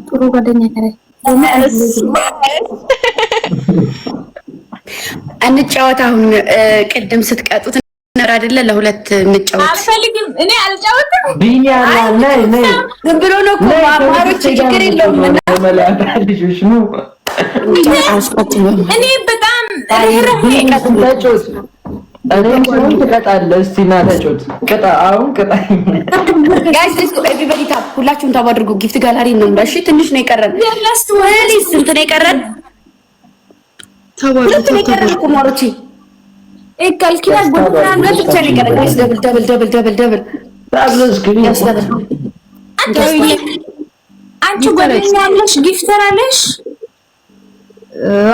ጥሩ ጓደኛ ከረ እንጫወት። አሁን ቅድም ስትቀጡት ነበር አይደለ? ለሁለት እንጫወት። አልፈልግም፣ እኔ አልጫወትም። ቢኒያና ነይ ዝም ብሎ ነው እኮ ማማሮች፣ ችግር የለውም። ልጆች ነው። እኔ በጣም ተጮት። እኔም ሲሆን ትቀጣለህ። እስቲ ና ተጮት። ቅጣ፣ አሁን ቅጣኝ። ጋይስ ሌትስ ጎ ኤቭሪባዲ ታፕ። ሁላችሁም ታብ አድርጉ። ጊፍት ጋላሪ ነው። እሺ ትንሽ ነው የቀረን። ስንት ነው የቀረን? ሁለት ነው የቀረን እኮ ማሮቼ። ካልኪና ጎዳና ብቻ ነው የቀረን። ጋይስ ደብል ደብል ደብል ደብል ደብል አንቺ ጓደኛ አለሽ? ጊፍተር አለሽ?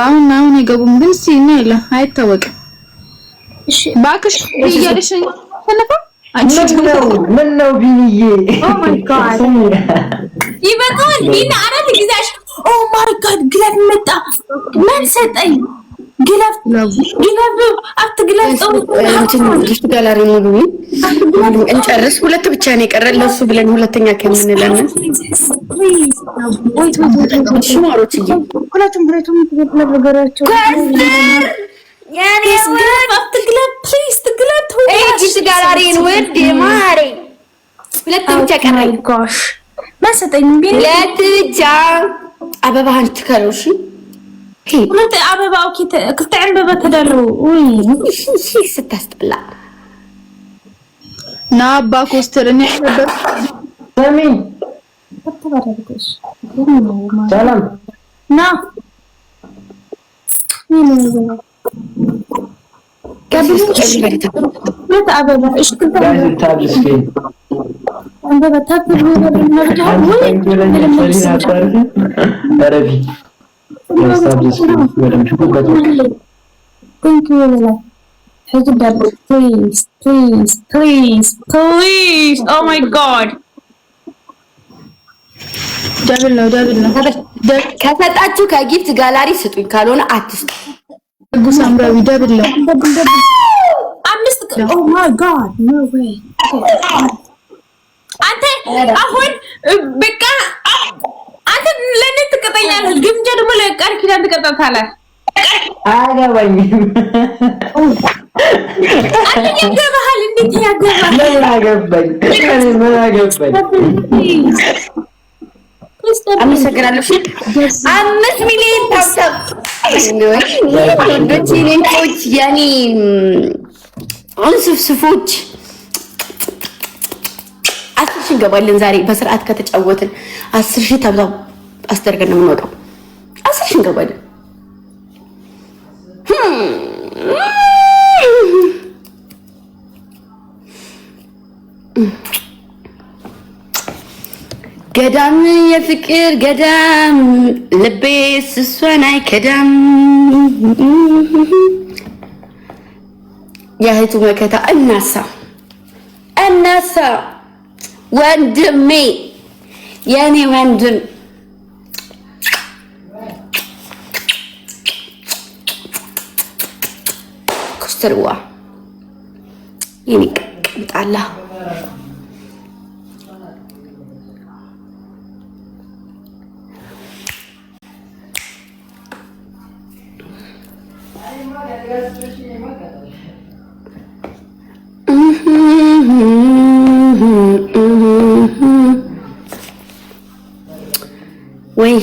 አሁን አይገቡም፣ ግን እስኪ እና የለ አይታወቅም። እሺ ባክሽ እያለሽ ተነፋ አንቺ ምን ነው ቢኒዬ? ኦ ማይ ጋድ ይበቃል። ቢና አራት ግዛሽ። ኦ ማይ ጋድ ግላፍ መጣ። ማን ሰጠኝ ግላፍ? ግላፍ አትግላፍው። ጊፍት ጋላሪ ሙሉ እንጨርስ። ሁለት ብቻ ነው የቀረን። ለሱ ብለን ሁለተኛ ከምንለምን ሽማሮች ይይ ሁለቱም ብሬቱም ነገራቸው ያኔ ወጥ ግላፍ ፕሊዝ ትግላፍ ጊፍት ጋላሪን ወድ ማሪ ሁለት ብቻ ቀረኝ። ጎሽ ማሰጠኝ ቢኒ ሁለት ብቻ አበባህን ትከለውሽ ሁለት አበባው ከተዕንበበ ተደሩ ወይ ስታስጠላ ና አባ ኮስተር እኔ ነበር ሰሚን ተባረክሽ ሰላም ና ሁለት አበባ እሺ ታብስኪ አንበባ ታብሉ ነው ረቢ Thank you, Lila. Please, please, please, please. Oh my God. ደብል ነው ከሰጣችሁ ከጊፍት ጋላሪ ስጡኝ፣ ካልሆነ አትስጡ። ጉስ አምራዊ ደብል ነው። አምስት Oh my God. No way. አንተ አሁን በቃ አንተ ለኔ ትቀጠኛለህ፣ ግምጃ ደግሞ ለቃል ኪዳን ትቀጣታለህ። አያገባኝም። አንተ ያገባሃል። እንዴት ያገባሃል? ምን አገባኝ? ምን አገባኝ? አመሰግናለሁ። 5 ሚሊዮን ታብታብ ወንዶች ያኔ አንስፍስፎች 10 ሺህ እንገባለን ዛሬ በስርዓት ከተጫወትን 10 ሺህ ታብታብ አስደርገን ነው የምንወጣው። 10 ሺህ እንገባለን። ገዳም የፍቅር ገዳም ልቤ ስሷን አይከዳም። የእህቱ መከታ እናሳ ወንድሜ የኔ ወንድም ኮስተርዋ የኔ ቅምጣላ ወይ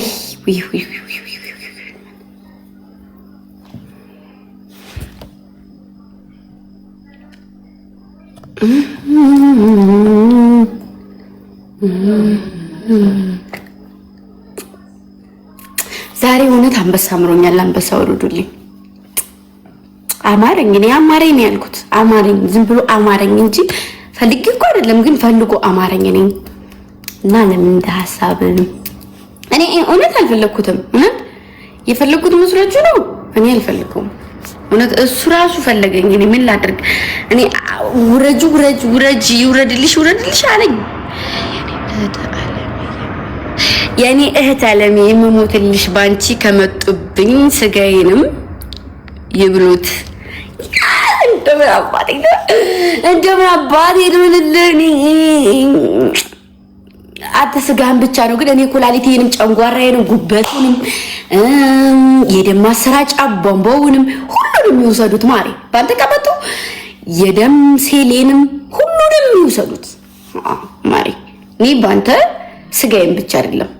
ዛሬ እውነት አንበሳ አምሮኛል። አንበሳ ወርዱልኝ። አማረኝ። እኔ አማረኝ ነው ያልኩት። አማረኝ ዝም ብሎ አማረኝ እንጂ ፈልጌ እኮ አይደለም፣ ግን ፈልጎ አማረኝ ነኝ እና ለምን እንደ ሐሳብ እኔ እውነት አልፈለኩትም። እውነት የፈለኩት መስሏችሁ ነው? እኔ አልፈለኩም። እውነት እሱ ራሱ ፈለገኝ። እኔ ምን ላድርግ? እኔ ውረድልሽ አለኝ። የኔ እህት አለሜ የምሞትልሽ ባንቺ ከመጡብኝ ስጋዬንም ይብሉት። እንደምን አባቴ ልምልልህ። አንተ ስጋህን ብቻ ነው። ግን እኔ ኩላሊቴንም ጨንጓራዬንም ጉበቱንም የደም ማሰራጫ ቧንቧውንም ሁሉንም ይወሰዱት ማሬ። ባንተ ቀበጡ የደም ሴሌንም ሁሉንም ይወሰዱት ማሬ። እኔ ባንተ ስጋዬን ብቻ አይደለም